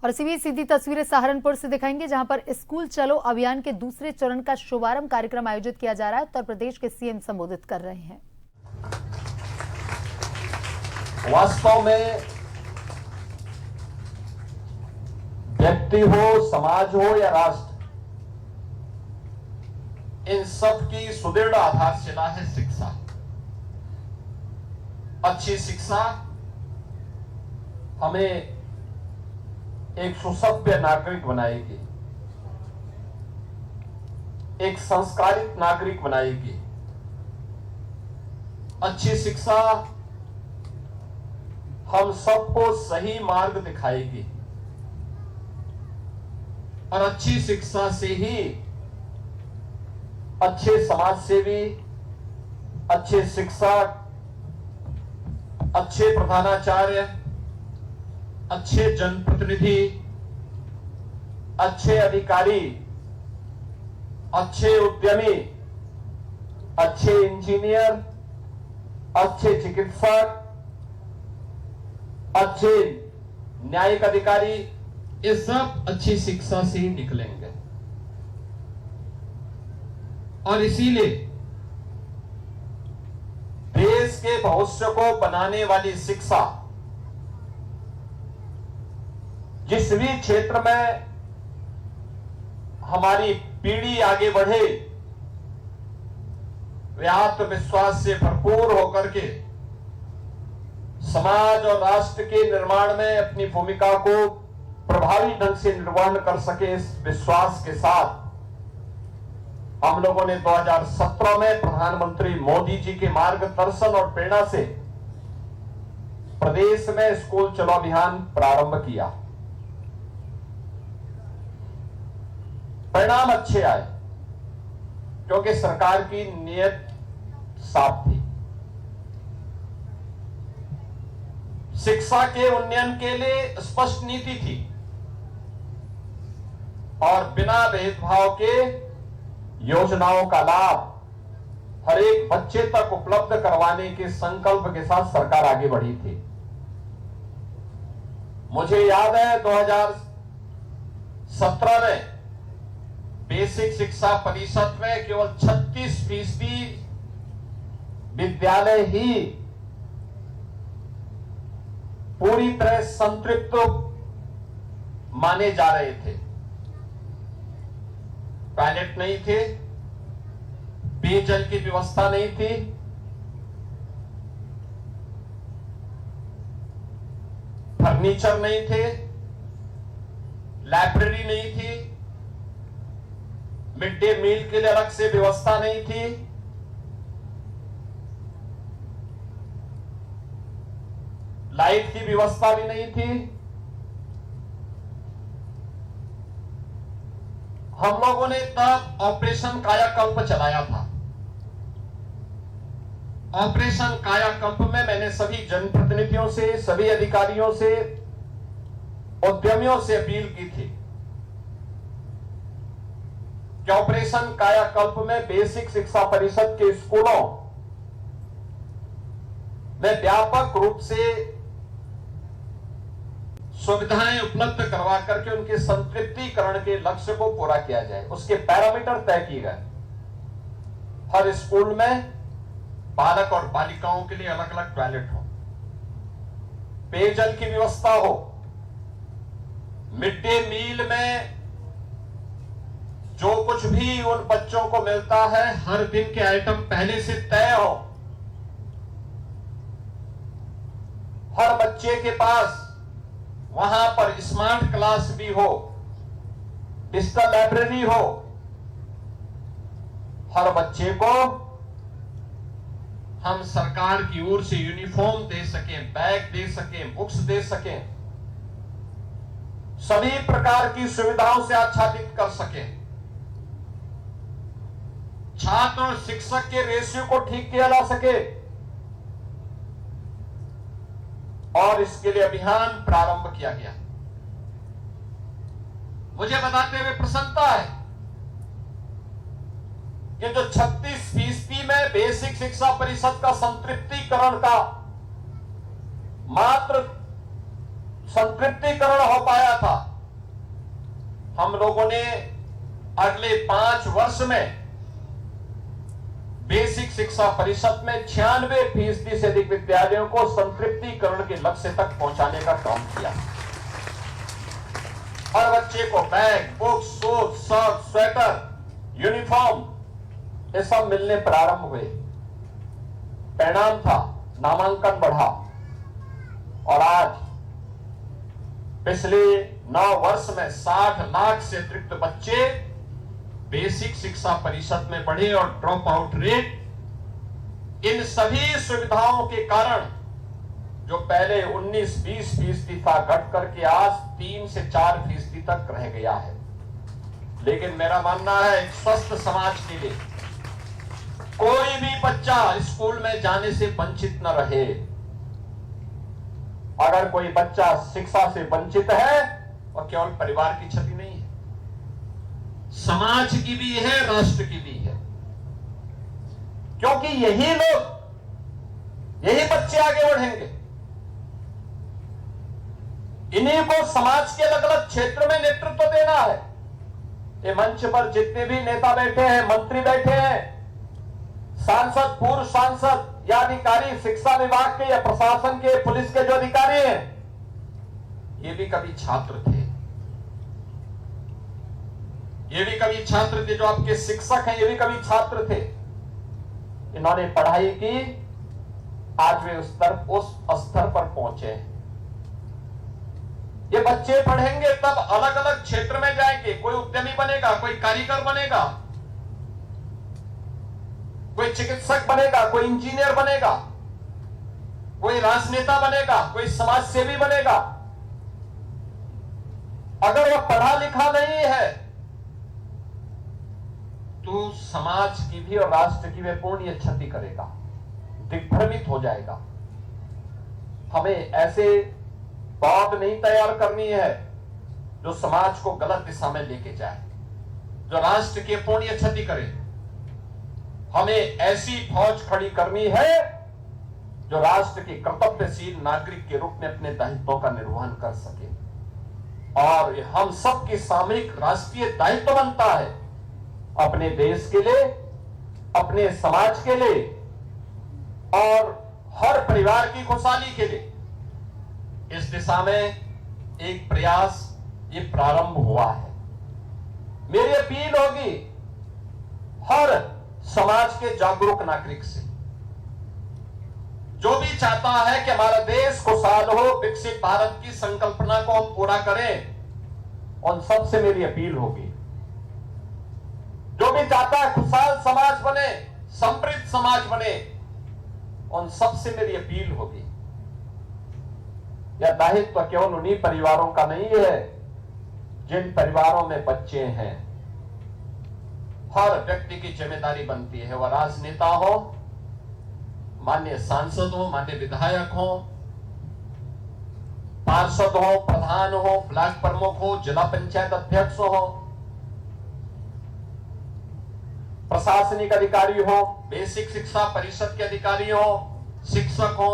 और इसी बीच सीधी तस्वीरें सहारनपुर से दिखाएंगे, जहां पर स्कूल चलो अभियान के दूसरे चरण का शुभारंभ कार्यक्रम आयोजित किया जा रहा है। उत्तर प्रदेश के सीएम संबोधित कर रहे हैं। वास्तव में व्यक्ति हो, समाज हो या राष्ट्र, इन सब की सुदृढ़ आधारशिला है शिक्षा। अच्छी शिक्षा हमें एक सुसभ्य नागरिक बनाएगी, एक संस्कारित नागरिक बनाएगी। अच्छी शिक्षा हम सबको सही मार्ग दिखाएगी और अच्छी शिक्षा से ही अच्छे समाज सेवी, अच्छे शिक्षक, अच्छे प्रधानाचार्य, अच्छे जनप्रतिनिधि, अच्छे अधिकारी, अच्छे उद्यमी, अच्छे इंजीनियर, अच्छे चिकित्सक, अच्छे न्यायिक अधिकारी, ये सब अच्छी शिक्षा से ही निकलेंगे। और इसीलिए देश के भविष्य को बनाने वाली शिक्षा जिस भी क्षेत्र में हमारी पीढ़ी आगे बढ़े, वे आत्मविश्वास से भरपूर होकर के समाज और राष्ट्र के निर्माण में अपनी भूमिका को प्रभावी ढंग से निर्वहन कर सके, इस विश्वास के साथ हम लोगों ने 2017 में प्रधानमंत्री मोदी जी के मार्गदर्शन और प्रेरणा से प्रदेश में स्कूल चलो अभियान प्रारंभ किया। परिणाम अच्छे आए क्योंकि सरकार की नीयत साफ थी। शिक्षा के उन्नयन के लिए स्पष्ट नीति थी और बिना भेदभाव के योजनाओं का लाभ हर एक बच्चे तक उपलब्ध करवाने के संकल्प के साथ सरकार आगे बढ़ी थी। मुझे याद है 2017 में बेसिक शिक्षा परिषद में केवल 36% विद्यालय ही पूरी तरह संतृप्त माने जा रहे थे। टॉयलेट नहीं थे, पेयजल की व्यवस्था नहीं थी, फर्नीचर नहीं थे, लाइब्रेरी नहीं थी, मिड डे मील के लिए अलग से व्यवस्था नहीं थी, लाइट की व्यवस्था भी नहीं थी। हम लोगों ने तब ऑपरेशन कायाकल्प चलाया था। ऑपरेशन कायाकल्प में मैंने सभी जनप्रतिनिधियों से, सभी अधिकारियों से, उद्यमियों से अपील की थी कि ऑपरेशन कायाकल्प में बेसिक शिक्षा परिषद के स्कूलों में व्यापक रूप से सुविधाएं उपलब्ध करवा करके उनके संतृप्तिकरण के लक्ष्य को पूरा किया जाए। उसके पैरामीटर तय किए गए। हर स्कूल में बालक और बालिकाओं के लिए अलग अलग टॉयलेट हो, पेयजल की व्यवस्था हो, मिड डे मील में जो कुछ भी उन बच्चों को मिलता है हर दिन के आइटम पहले से तय हो, हर बच्चे के पास वहां पर स्मार्ट क्लास भी हो, डिजिटल लाइब्रेरी हो, हर बच्चे को हम सरकार की ओर से यूनिफॉर्म दे सकें, बैग दे सकें, बुक्स दे सकें, सभी प्रकार की सुविधाओं से आच्छादित कर सकें, छात्र और शिक्षक के रेशियो को ठीक किया जा सके। और इसके लिए अभियान प्रारंभ किया गया। मुझे बताते हुए प्रसन्नता है कि जो 36% में बेसिक शिक्षा परिषद का संतृप्तिकरण का मात्र संतृप्तिकरण हो पाया था। हम लोगों ने अगले 5 वर्ष में बेसिक शिक्षा परिषद में 96% से अधिक विद्यालयों को संतृप्तिकरण के लक्ष्य तक पहुंचाने का काम किया। हर बच्चे को bag, books, shoes, shirt, sweater, uniform ये सब मिलने प्रारंभ हुए। परिणाम था नामांकन बढ़ा और आज पिछले 9 वर्ष में 60 लाख से अतिरिक्त बच्चे बेसिक शिक्षा परिषद में पढ़े और ड्रॉप आउट रेट इन सभी सुविधाओं के कारण जो पहले 19-20% था घट करके आज 3 से 4% तक रह गया है। लेकिन मेरा मानना है एक स्वस्थ समाज के लिए कोई भी बच्चा स्कूल में जाने से वंचित न रहे। अगर कोई बच्चा शिक्षा से वंचित है और केवल परिवार की क्षति नहीं है, समाज की भी है, राष्ट्र की भी है। क्योंकि यही बच्चे आगे बढ़ेंगे। इन्हीं को समाज के अलग अलग क्षेत्र में नेतृत्व देना है। ये मंच पर जितने भी नेता बैठे हैं, मंत्री बैठे हैं, सांसद, पूर्व सांसद या अधिकारी शिक्षा विभाग के या प्रशासन के, पुलिस के जो अधिकारी हैं, ये भी कभी छात्र थे। ये भी कभी छात्र थे। जो आपके शिक्षक हैं ये भी कभी छात्र थे। इन्होंने पढ़ाई की, आज वे उस स्तर पर पहुंचे हैं। ये बच्चे पढ़ेंगे तब अलग अलग क्षेत्र में जाएंगे। कोई उद्यमी बनेगा, कोई कारीगर बनेगा, कोई चिकित्सक बनेगा, कोई इंजीनियर बनेगा, कोई राजनेता बनेगा, कोई समाज सेवी बनेगा। अगर वह पढ़ा लिखा नहीं है तो समाज की भी और राष्ट्र की भी पूर्ण क्षति करेगा, दिग्भ्रमित हो जाएगा। हमें ऐसे पौध नहीं तैयार करनी है जो समाज को गलत दिशा में लेके जाए, जो राष्ट्र की पूर्ण क्षति करे। हमें ऐसी फौज खड़ी करनी है जो राष्ट्र के कर्तव्यशील नागरिक के रूप में अपने दायित्वों का निर्वहन कर सके। और हम सबकी सामूहिक राष्ट्रीय दायित्व बनता है अपने देश के लिए, अपने समाज के लिए और हर परिवार की खुशहाली के लिए। इस दिशा में एक प्रयास ये प्रारंभ हुआ है। मेरी अपील होगी हर समाज के जागरूक नागरिक से, जो भी चाहता है कि हमारा देश खुशहाल हो, विकसित भारत की संकल्पना को हम पूरा करें, उन सबसे मेरी अपील होगी। जो भी चाहता है खुशहाल समाज बने, समृद्ध समाज बने, उन सबसे मेरी अपील होगी। यह दायित्व केवल उन्हीं परिवारों का नहीं है जिन परिवारों में बच्चे हैं। हर व्यक्ति की जिम्मेदारी बनती है, वह राजनेता हो, माननीय सांसद हो, माननीय विधायक हो, पार्षद हो, प्रधान हो, ब्लॉक प्रमुख हो, जिला पंचायत अध्यक्ष हो, प्रशासनिक अधिकारी हो, बेसिक शिक्षा परिषद के अधिकारी हो, शिक्षक हो,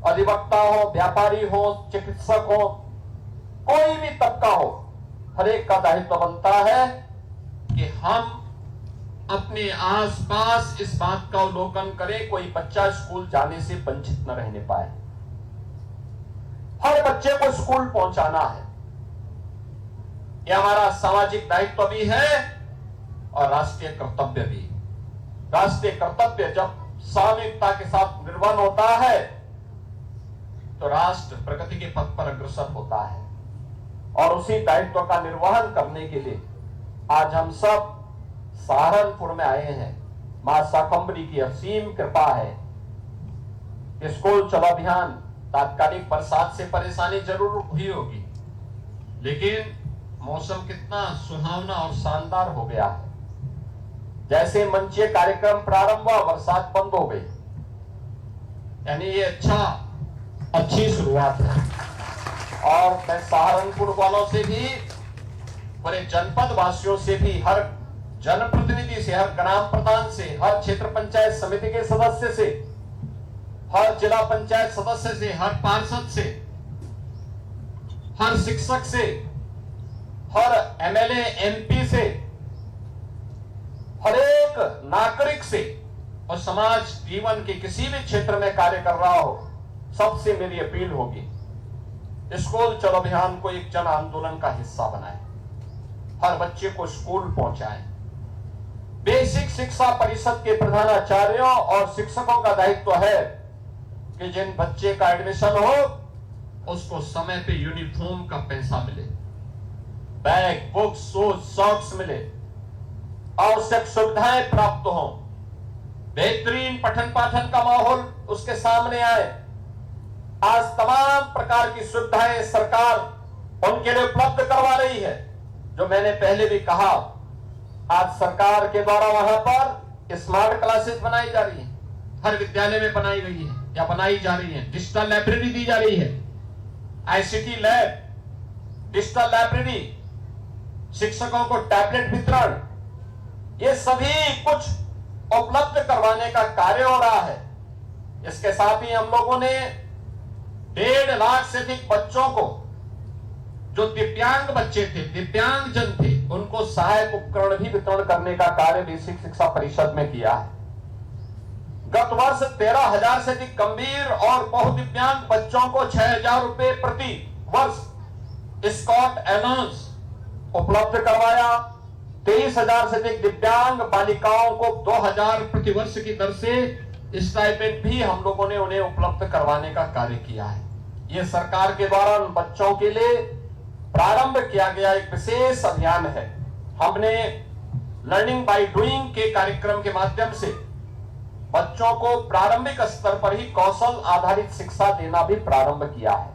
अधिवक्ता हो, व्यापारी हो, चिकित्सक हो, कोई भी तबका हो, हर एक का दायित्व बनता है कि हम अपने आसपास इस बात का अवलोकन करें कोई बच्चा स्कूल जाने से वंचित न रहने पाए। हर बच्चे को स्कूल पहुंचाना है, यह हमारा सामाजिक दायित्व भी है और राष्ट्रीय कर्तव्य भी। राष्ट्रीय कर्तव्य जब सामूहिकता के साथ निर्वहन होता है तो राष्ट्र प्रगति के पथ पर अग्रसर होता है। और उसी दायित्व का निर्वहन करने के लिए आज हम सब सहारनपुर में आए हैं। मां शाकंभरी की असीम कृपा है। स्कूल चलो अभियान तात्कालिक बरसात से परेशानी जरूर हुई होगी, लेकिन मौसम कितना सुहावना और शानदार हो गया है। जैसे मंचीय कार्यक्रम प्रारंभ हुआ, बरसात बंद हो गई, यानी ये अच्छी शुरुआत है। और मैं सहारनपुर वालों से भी, पूरे जनपद वासियों से भी, हर जनप्रतिनिधि से, हर ग्राम प्रधान से, हर क्षेत्र पंचायत समिति के सदस्य से, हर जिला पंचायत सदस्य से, हर पार्षद से, हर शिक्षक से, हर एमएलए एमपी से, हर एक नागरिक से और समाज जीवन के किसी भी क्षेत्र में कार्य कर रहा हो, सबसे मेरी अपील होगी, स्कूल चलो अभियान को एक जन आंदोलन का हिस्सा बनाएं, हर बच्चे को स्कूल पहुंचाएं। बेसिक शिक्षा परिषद के प्रधानाचार्यों और शिक्षकों का दायित्व है कि जिन बच्चे का एडमिशन हो उसको समय पे यूनिफॉर्म का पैसा मिले, बैग, बुक्स, शूज, सॉक्स मिले, आवश्यक सुविधाएं प्राप्त हो, बेहतरीन पठन पाठन का माहौल उसके सामने आए। आज तमाम प्रकार की सुविधाएं सरकार उनके लिए उपलब्ध करवा रही है। जो मैंने पहले भी कहा, आज सरकार के द्वारा वहां पर स्मार्ट क्लासेस बनाई जा रही है, हर विद्यालय में बनाई गई है या बनाई जा रही है। डिजिटल लाइब्रेरी दी जा रही है, आईसीटी लैब, डिजिटल लाइब्रेरी, शिक्षकों को टैबलेट वितरण, ये सभी कुछ उपलब्ध करवाने का कार्य हो रहा है। इसके साथ ही हम लोगों ने 1.5 लाख से अधिक बच्चों को, जो दिव्यांग बच्चे थे, दिव्यांगजन थे, उनको सहायक उपकरण भी वितरण करने का कार्य बेसिक शिक्षा परिषद में किया है। गत वर्ष 13,000 से अधिक गंभीर और बहुदिव्यांग बच्चों को 6,000 रुपए प्रति वर्ष स्कॉट अलाउंस उपलब्ध करवाया। 23,000 से अधिक दिव्यांग बालिकाओं को 2,000 प्रति वर्ष की दर से स्टाइपेंड भी हम लोगों ने उन्हें उपलब्ध करवाने का कार्य किया है। यह सरकार के द्वारा उन बच्चों के लिए प्रारंभ किया गया एक विशेष अभियान है। हमने लर्निंग बाय डूइंग के कार्यक्रम के माध्यम से बच्चों को प्रारंभिक स्तर पर ही कौशल आधारित शिक्षा देना भी प्रारंभ किया है।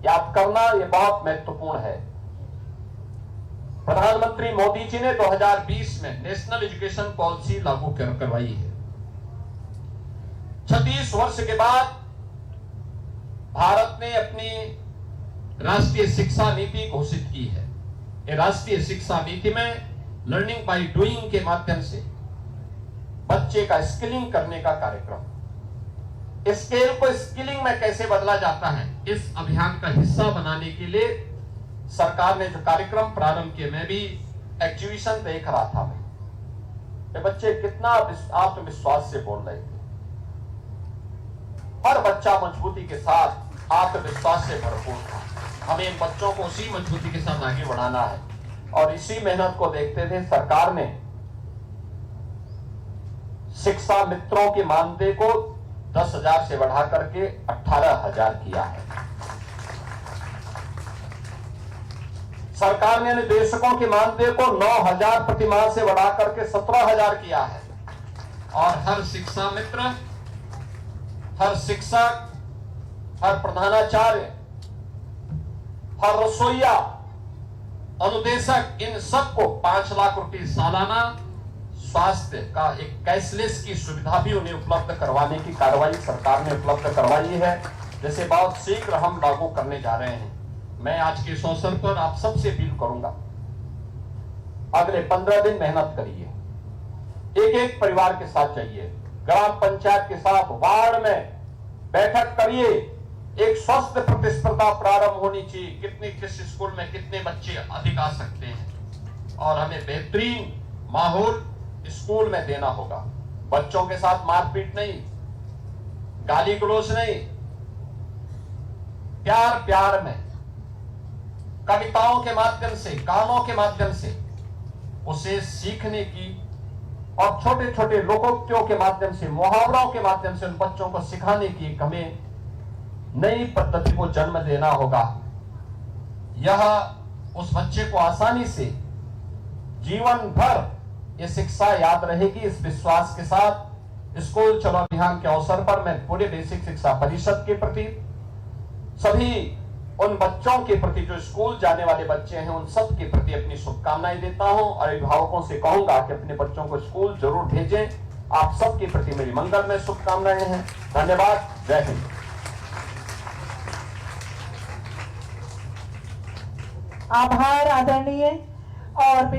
याद करना यह बहुत महत्वपूर्ण है। प्रधानमंत्री मोदी जी ने 2020 में नेशनल एजुकेशन पॉलिसी लागू करवाई है। 36 वर्ष के बाद भारत ने अपनी राष्ट्रीय शिक्षा नीति घोषित की है। ये राष्ट्रीय शिक्षा नीति में लर्निंग बाय डूइंग के माध्यम से बच्चे का स्किलिंग करने का कार्यक्रम, स्केल को स्किलिंग में कैसे बदला जाता है, इस अभियान का हिस्सा बनाने के लिए सरकार ने जो कार्यक्रम प्रारंभ किए, मैं भी एग्जीबिशन देख रहा था। मैं बच्चे कितना आत्मविश्वास से बोल रहे थे। हर बच्चा मजबूती के साथ आत्मविश्वास से भरपूर था। हमें इन बच्चों को उसी मजबूती के साथ आगे बढ़ाना है और इसी मेहनत को देखते थे सरकार ने शिक्षा मित्रों के मानदेय को 10,000 से बढ़ा करके 18,000 किया है। सरकार ने निदेशकों के मानदेय को 9,000 प्रति माह से बढ़ा करके 17,000 किया है और हर शिक्षा मित्र, हर शिक्षक, हर प्रधानाचार्य, हर रसोइया, अनुदेशक, इन सबको 5 लाख रुपए सालाना स्वास्थ्य का एक कैशलेस की सुविधा भी उन्हें उपलब्ध करवाने की कार्रवाई सरकार ने उपलब्ध करवाई है, जिसे बहुत शीघ्र हम लागू करने जा रहे हैं। मैं आज के इस अवसर पर आप सबसे अपील करूंगा, अगले 15 दिन मेहनत करिए, एक एक परिवार के साथ जाइए, ग्राम पंचायत के साथ वार्ड में बैठक करिए, एक स्वस्थ प्रतिस्पर्धा प्रारंभ होनी चाहिए, किस स्कूल में कितने बच्चे अधिक आ सकते हैं और हमें बेहतरीन माहौल स्कूल में देना होगा। बच्चों के साथ मारपीट नहीं, गाली गलौज नहीं, प्यार प्यार में कविताओं के माध्यम से, गानों के माध्यम से उसे सीखने की और छोटे छोटे लोकोक्तियों के माध्यम से, मुहावरों के माध्यम से उन बच्चों को सिखाने की हमें नई पद्धति को जन्म देना होगा। यह उस बच्चे को आसानी से जीवन भर ये शिक्षा याद रहेगी। इस विश्वास के साथ स्कूल चलो अभियान के अवसर पर मैं पूरे बेसिक शिक्षा परिषद के प्रति, सभी उन बच्चों के प्रति जो स्कूल जाने वाले बच्चे हैं, उन सब के प्रति अपनी शुभकामनाएं देता हूं और अभिभावकों से कहूंगा कि अपने बच्चों को स्कूल जरूर भेजें। आप सबके प्रति मेरी मंगलमय शुभकामनाएं हैं। धन्यवाद। जय हिंद। आभार आदरणीय और